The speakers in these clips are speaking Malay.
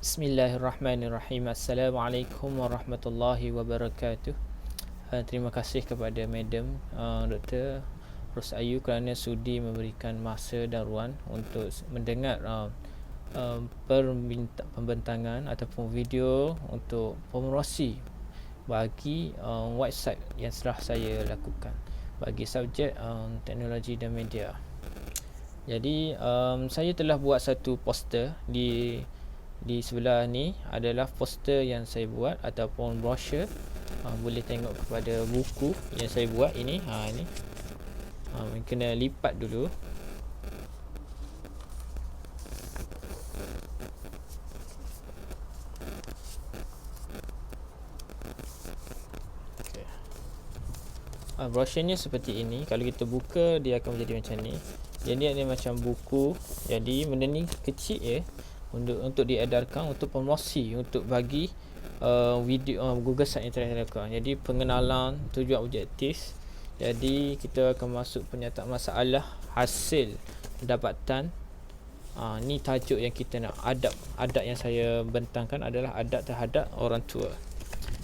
Bismillahirrahmanirrahim. Assalamualaikum warahmatullahi wabarakatuh. Terima kasih kepada Madam Dr. Ros Ayu kerana sudi memberikan masa dan ruang untuk mendengar pembentangan ataupun video untuk promosi bagi website yang telah saya lakukan bagi subjek teknologi dan media. Jadi saya telah buat satu poster di sebelah ni adalah poster yang saya buat ataupun brochure. Boleh tengok kepada buku yang saya buat ini. Ni kena lipat dulu. Okay. Brochure-nya seperti ini. Kalau kita buka, dia akan menjadi macam ni. Jadi dia macam buku. Jadi benda ni kecil ya, untuk diedarkan, untuk promosi, untuk bagi video Google Site yang telah dilakukan. Jadi pengenalan, tujuan, objektif. Jadi kita akan masuk pernyataan masalah, hasil pendapatan. Ni tajuk yang kita nak. Adab yang saya bentangkan adalah adab terhadap orang tua.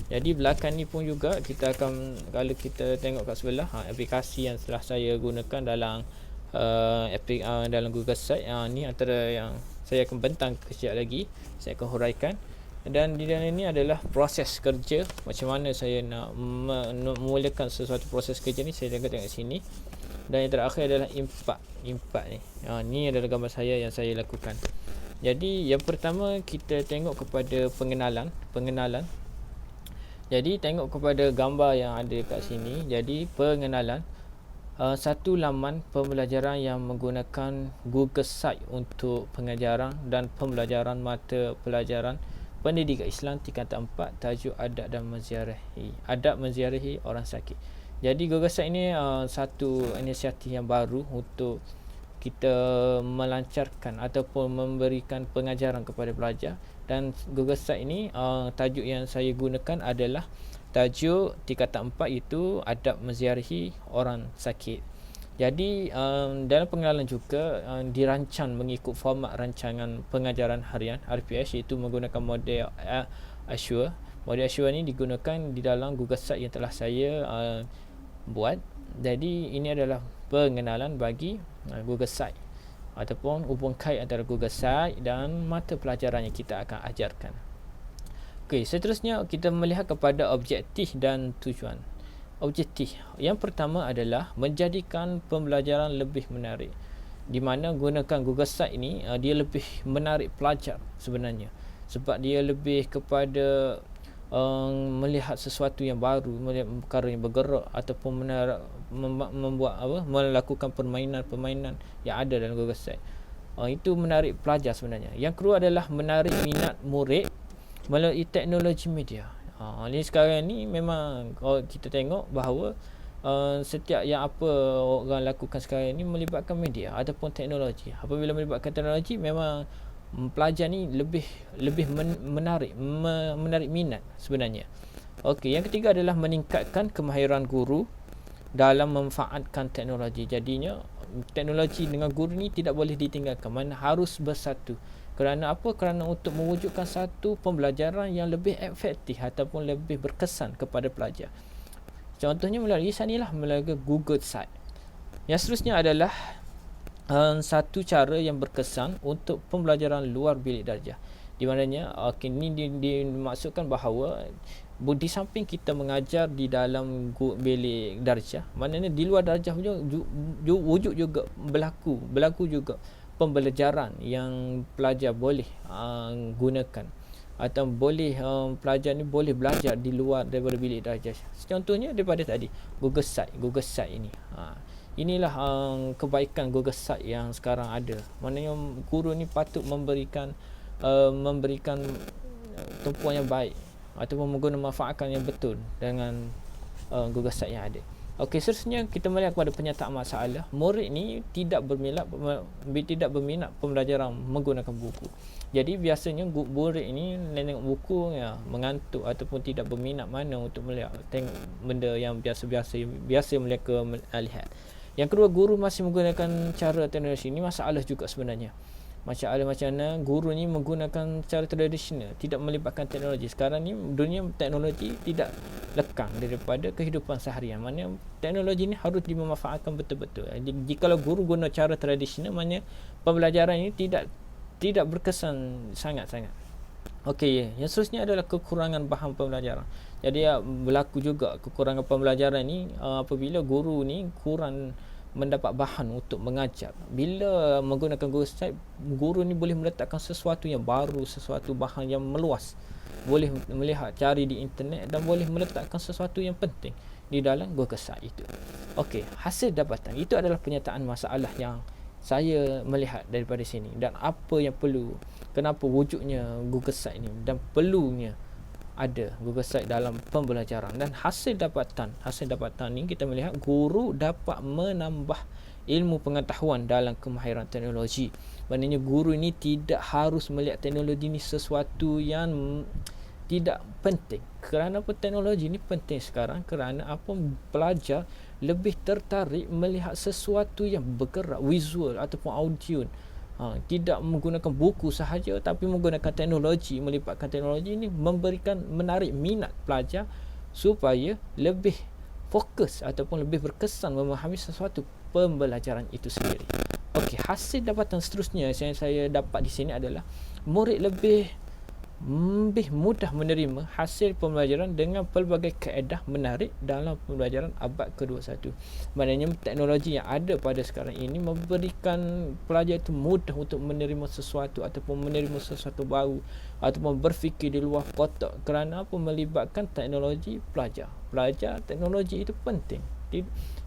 Jadi belakang ni pun juga kita akan, kalau kita tengok kat sebelah, aplikasi yang telah saya gunakan dalam dalam Google Site. Ni antara yang saya akan bentang kecil lagi, saya akan huraikan. Dan di dalam ini adalah proses kerja, macam mana saya nak memulakan sesuatu proses kerja ni, saya tengok sini. Dan yang terakhir adalah impact ni. Ni adalah gambar saya yang saya lakukan. Jadi yang pertama kita tengok kepada pengenalan. Jadi tengok kepada gambar yang ada kat sini. Jadi pengenalan, satu laman pembelajaran yang menggunakan Google Site untuk pengajaran dan pembelajaran mata pelajaran pendidikan Islam tingkatan 4, tajuk adab dan menziarahi orang sakit. Jadi Google Site ini satu inisiatif yang baru untuk kita melancarkan ataupun memberikan pengajaran kepada pelajar. Dan Google Site ini tajuk yang saya gunakan adalah tajuk tingkatan 4, itu adab menziarahi orang sakit. Jadi dalam pengenalan juga dirancang mengikut format rancangan pengajaran harian RPS, iaitu menggunakan model Azure. Model Azure ni digunakan di dalam Google Site yang telah saya buat. Jadi ini adalah pengenalan bagi Google Site ataupun hubung kait antara Google Site dan mata pelajaran yang kita akan ajarkan. Okey, seterusnya kita melihat kepada objektif dan tujuan. Objektif yang pertama adalah menjadikan pembelajaran lebih menarik. Di mana gunakan Google Site ini, dia lebih menarik pelajar sebenarnya, sebab dia lebih kepada melihat sesuatu yang baru, melihat perkara yang bergerak ataupun melakukan permainan yang ada dalam Google Site. Itu menarik pelajar sebenarnya. Yang kedua adalah menarik minat murid melalui teknologi media. Ni sekarang ni memang kalau kita tengok bahawa setiap yang apa orang lakukan sekarang ni melibatkan media ataupun teknologi. Apabila melibatkan teknologi, memang pelajar ni lebih menarik minat sebenarnya. Okey, yang ketiga adalah meningkatkan kemahiran guru dalam memanfaatkan teknologi. Jadinya teknologi dengan guru ni tidak boleh ditinggalkan, mana harus bersatu. Kerana apa? Kerana untuk mewujudkan satu pembelajaran yang lebih efektif ataupun lebih berkesan kepada pelajar. Contohnya melalui Google Site. Yang seterusnya adalah satu cara yang berkesan untuk pembelajaran luar bilik darjah. Di mananya ini dimaksudkan bahawa di samping kita mengajar di dalam bilik darjah, maknanya di luar darjah wujud juga berlaku juga pembelajaran yang pelajar boleh gunakan atau boleh pelajar ni boleh belajar di luar daripada bilik darjah. Contohnya daripada tadi Google Site ini. Inilah kebaikan Google Site yang sekarang ada. Maknanya guru ni patut memberikan tumpuan yang baik ataupun manfaatkan yang betul dengan Google Site yang ada. Okey, seterusnya kita melihat kepada pernyataan masalah. Murid ni tidak berminat pembelajaran menggunakan buku. Jadi biasanya murid ini tengok buku mengantuk ataupun tidak berminat mana untuk melihat, tengok benda yang biasa mereka lihat. Yang kedua, guru masih menggunakan cara teknologi. Ini masalah juga sebenarnya. Masalah macam mana guru ni menggunakan cara tradisional, tidak melibatkan teknologi. Sekarang ni dunia teknologi tidak lekang daripada kehidupan seharian. Maknanya teknologi ni harus dimanfaatkan betul-betul. Jikalau guru guna cara tradisional, maknanya pembelajaran ini tidak berkesan sangat-sangat. Okey, yang seterusnya adalah kekurangan bahan pembelajaran. Jadi berlaku juga kekurangan pembelajaran ni apabila guru ni kurang mendapat bahan untuk mengajar. Bila menggunakan Google Site, guru ni boleh meletakkan sesuatu yang baru, sesuatu bahan yang meluas, boleh melihat, cari di internet dan boleh meletakkan sesuatu yang penting di dalam Google Site itu. Okey, hasil dapatan itu adalah penyataan masalah yang saya melihat daripada sini dan apa yang perlu, kenapa wujudnya Google Site ni dan perlunya ada Google Site dalam pembelajaran. Dan hasil dapatan ni kita melihat guru dapat menambah ilmu pengetahuan dalam kemahiran teknologi. Maknanya guru ni tidak harus melihat teknologi ni sesuatu yang tidak penting. Kerana apa teknologi ni penting sekarang? Kerana apa pelajar lebih tertarik melihat sesuatu yang bergerak, visual ataupun audio. Tidak menggunakan buku sahaja tapi menggunakan teknologi, melibatkan teknologi ini menarik minat pelajar supaya lebih fokus ataupun lebih berkesan memahami sesuatu pembelajaran itu sendiri. Okey, hasil dapatan seterusnya yang saya dapat di sini adalah murid lebih mudah menerima hasil pembelajaran dengan pelbagai kaedah menarik dalam pembelajaran abad ke-21. Maknanya teknologi yang ada pada sekarang ini memberikan pelajar itu mudah untuk menerima sesuatu ataupun menerima sesuatu baru ataupun berfikir di luar kotak. Kerana apa? Melibatkan teknologi pelajar. Teknologi itu penting,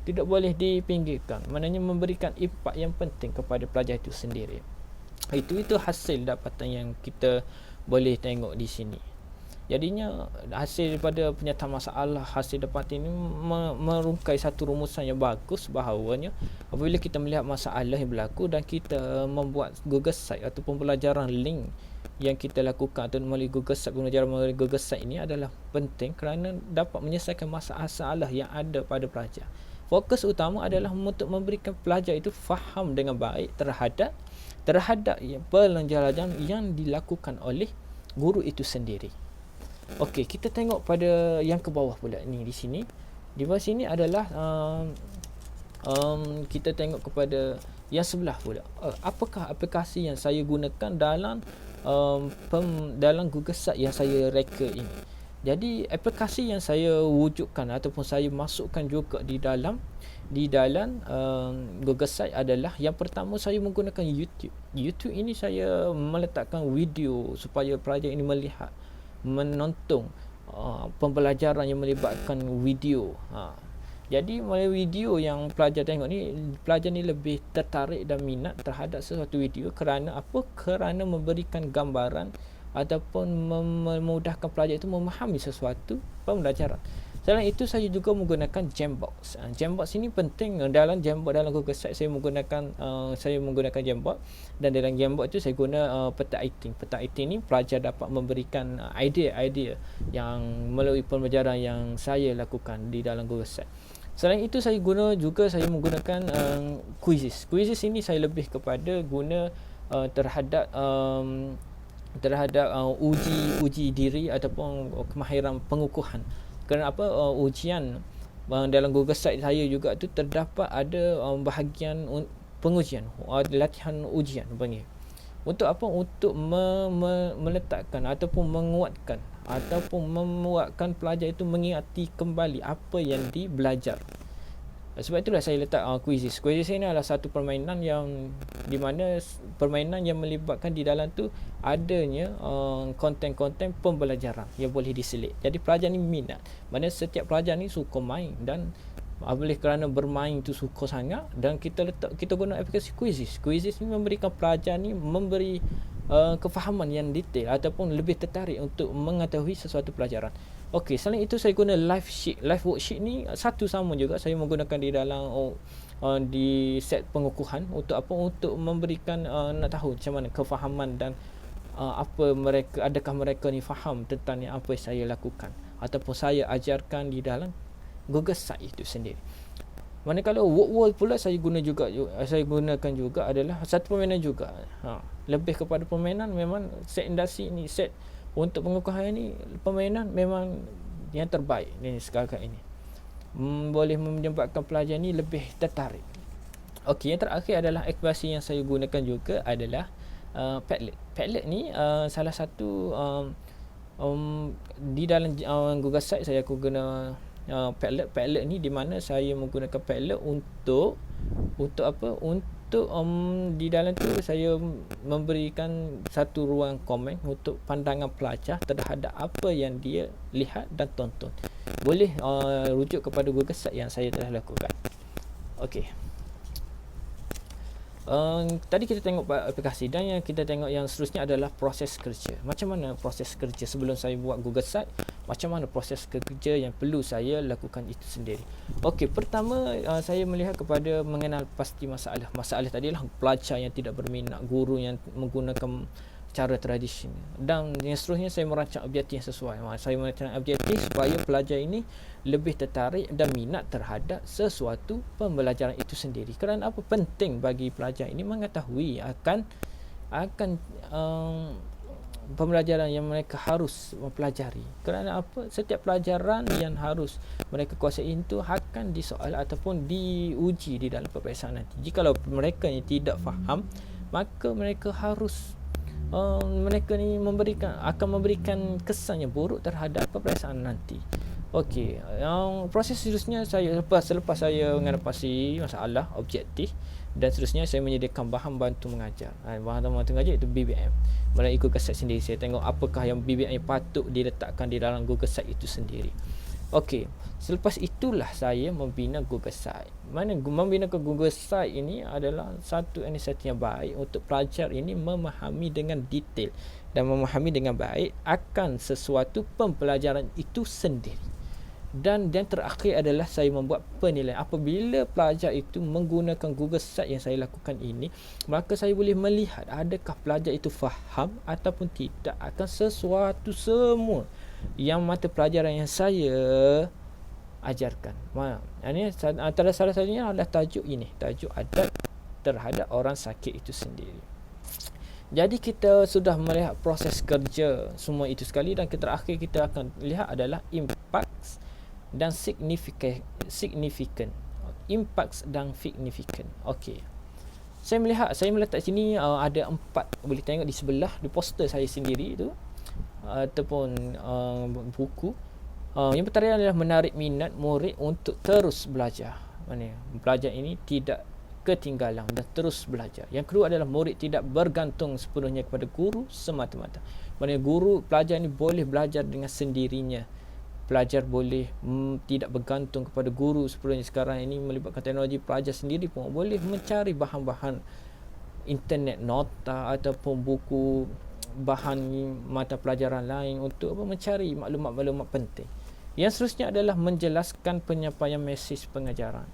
tidak boleh dipinggirkan. Maknanya memberikan impak yang penting kepada pelajar itu sendiri. Itu hasil dapatan yang kita boleh tengok di sini. Jadinya hasil daripada penyataan masalah, hasil dapatan ini merungkai satu rumusan yang bagus bahawanya apabila kita melihat masalah yang berlaku dan kita membuat Google Site ataupun pembelajaran link yang kita lakukan atau melalui Google Site, pembelajaran melalui Google Site ini adalah penting kerana dapat menyelesaikan masalah yang ada pada pelajar. Fokus utama adalah untuk memberikan pelajar itu faham dengan baik terhadap pembelajaran yang dilakukan oleh guru itu sendiri. Okey, kita tengok pada yang ke bawah pula ni di sini. Di bawah sini adalah kita tengok kepada yang sebelah pula. Apakah aplikasi yang saya gunakan dalam Google Site yang saya reka ini? Jadi aplikasi yang saya wujudkan ataupun saya masukkan juga di dalam Google Site adalah yang pertama saya menggunakan YouTube. YouTube ini saya meletakkan video supaya pelajar ini melihat, menonton pembelajaran yang melibatkan video. Jadi melalui video yang pelajar tengok ni, pelajar ni lebih tertarik dan minat terhadap sesuatu video kerana apa? Kerana memberikan gambaran ataupun memudahkan pelajar itu memahami sesuatu pembelajaran. Selain itu saya juga menggunakan Jambox. Jambox ini penting dalam Google Site. Saya menggunakan Jambox dan dalam Jambox itu saya guna peta item. Peta item ni pelajar dapat memberikan idea-idea yang melalui pembelajaran yang saya lakukan di dalam Google Site. Selain itu saya menggunakan quizzes. Quizzes ini saya lebih kepada guna terhadap uji diri ataupun kemahiran pengukuhan. Kerana apa? Ujian dalam Google Site saya juga tu terdapat ada bahagian pengujian, latihan ujian panggil. Untuk apa? Untuk meletakkan ataupun menguatkan ataupun membuatkan pelajar itu mengingati kembali apa yang dibelajar. Sebab itulah saya letak quizzes. Quizzes ini adalah satu permainan yang di mana permainan yang melibatkan di dalam tu adanya konten-konten pembelajaran yang boleh diselit. Jadi pelajar ni minat. Mana setiap pelajar ni suka main dan oleh kerana bermain tu suka sangat dan kita guna aplikasi quizzes. Quizzes ni memberikan pelajar ni memberi kefahaman yang detail ataupun lebih tertarik untuk mengetahui sesuatu pelajaran. Okey, selain itu saya guna live sheet. Live worksheet ni satu sama juga saya menggunakan di dalam di set pengukuhan untuk apa? Untuk memberikan nak tahu macam mana kefahaman dan adakah mereka ni faham tentang apa yang saya lakukan ataupun saya ajarkan di dalam Google Site itu sendiri. Manakala Word pula saya gunakan juga adalah satu permainan juga. Lebih kepada permainan, memang set industri ni, set untuk pengukuhan ni, permainan memang yang terbaik ni sekarang ini. Boleh menyebabkan pelajar ni lebih tertarik. Okey, yang terakhir adalah aktivasi yang saya gunakan juga adalah Padlet. Padlet ni salah satu di dalam Google Site saya guna Padlet. Padlet ni di mana saya menggunakan Padlet untuk apa? Untuk di dalam tu saya memberikan satu ruang komen untuk pandangan pelajar terhadap apa yang dia lihat dan tonton. Boleh rujuk kepada Google Site yang saya telah lakukan. Okey. Tadi kita tengok aplikasi, dan yang kita tengok yang seterusnya adalah proses kerja. Macam mana proses kerja sebelum saya buat Google Site? Macam mana proses kerja yang perlu saya lakukan itu sendiri? Okey, pertama saya melihat kepada mengenal pasti masalah. Masalah tadi adalah pelajar yang tidak berminat, guru yang menggunakan cara tradisional, dan yang seterusnya saya merancang objektif yang sesuai. Saya merancang objektif supaya pelajar ini lebih tertarik dan minat terhadap sesuatu pembelajaran itu sendiri. Kerana apa? Penting bagi pelajar ini mengetahui akan pembelajaran yang mereka harus mempelajari. Kerana apa? Setiap pelajaran yang harus mereka kuasai itu akan disoal ataupun diuji di dalam peperiksaan nanti. Jikalau mereka ni tidak faham, maka mereka harus mereka ni akan memberikan kesan yang buruk terhadap peperiksaan nanti. Okey, proses seterusnya saya selepas saya mengatasi masalah objektif, dan seterusnya saya menyediakan bahan bantu mengajar. Bahan bantu mengajar itu BBM. Melalui Google Site sendiri saya tengok apakah yang BBM yang patut diletakkan di dalam Google Site itu sendiri. Okey, selepas itulah saya membina Google Site. Membina Google Site ini adalah satu inisiatif yang baik untuk pelajar ini memahami dengan detail dan memahami dengan baik akan sesuatu pembelajaran itu sendiri. Dan yang terakhir adalah saya membuat penilaian. Apabila pelajar itu menggunakan Google Site yang saya lakukan ini, maka saya boleh melihat adakah pelajar itu faham ataupun tidak akan sesuatu semua yang mata pelajaran yang saya ajarkan. Ini antara salah satunya adalah tajuk ini, tajuk adab terhadap orang sakit itu sendiri. Jadi kita sudah melihat proses kerja semua itu sekali, dan terakhir kita akan lihat adalah impact dan significant. Impact dan significant. Okey. Saya meletak sini ada 4, boleh tengok di sebelah di poster saya sendiri itu ataupun buku. Yang pertama adalah menarik minat murid untuk terus belajar. Pelajar ini tidak ketinggalan dan terus belajar. Yang kedua adalah murid tidak bergantung sepenuhnya kepada guru semata-mata. Pelajar ini boleh belajar dengan sendirinya. Pelajar boleh tidak bergantung kepada guru sepenuhnya. Sekarang ini melibatkan teknologi, pelajar sendiri pun boleh mencari bahan-bahan internet, nota ataupun buku, bahan mata pelajaran lain untuk mencari maklumat-maklumat penting. Yang seterusnya adalah menjelaskan penyampaian mesej pengajaran.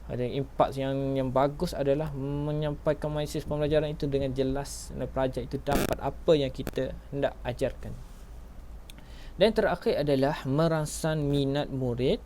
Ada impact yang bagus adalah menyampaikan mesej pembelajaran itu dengan jelas, dan pelajar itu dapat apa yang kita hendak ajarkan. Dan terakhir adalah merangsang minat murid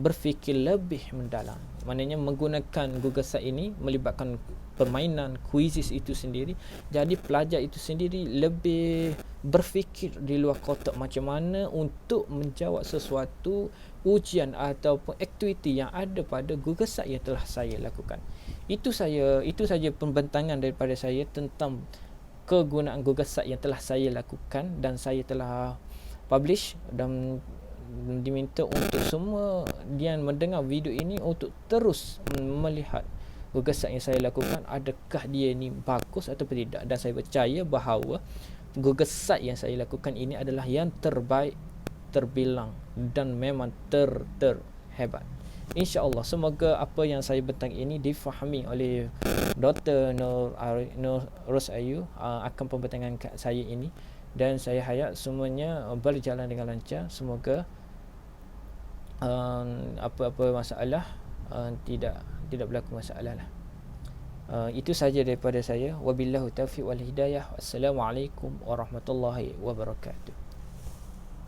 berfikir lebih mendalam. Maknanya menggunakan Google Site ini melibatkan permainan, kuisis itu sendiri. Jadi pelajar itu sendiri lebih berfikir di luar kotak macam mana untuk menjawab sesuatu ujian ataupun aktiviti yang ada pada Google Site yang telah saya lakukan. Itu saja pembentangan daripada saya tentang kegunaan Google Site yang telah saya lakukan, dan saya telah publish dan diminta untuk semua yang mendengar video ini untuk terus melihat Google Site yang saya lakukan, adakah dia ni bagus atau tidak. Dan saya percaya bahawa Google Site yang saya lakukan ini adalah yang terbaik, terbilang dan memang terhebat. InsyaAllah semoga apa yang saya bentang ini difahami oleh Dr. Nur Rosayu akan pembentangan saya ini, dan saya harap semuanya berjalan dengan lancar. Semoga apa-apa masalah tidak berlaku masalah lah. Itu saja daripada saya. Wabillahu taufiq wal hidayah. Wassalamualaikum warahmatullahi wabarakatuh.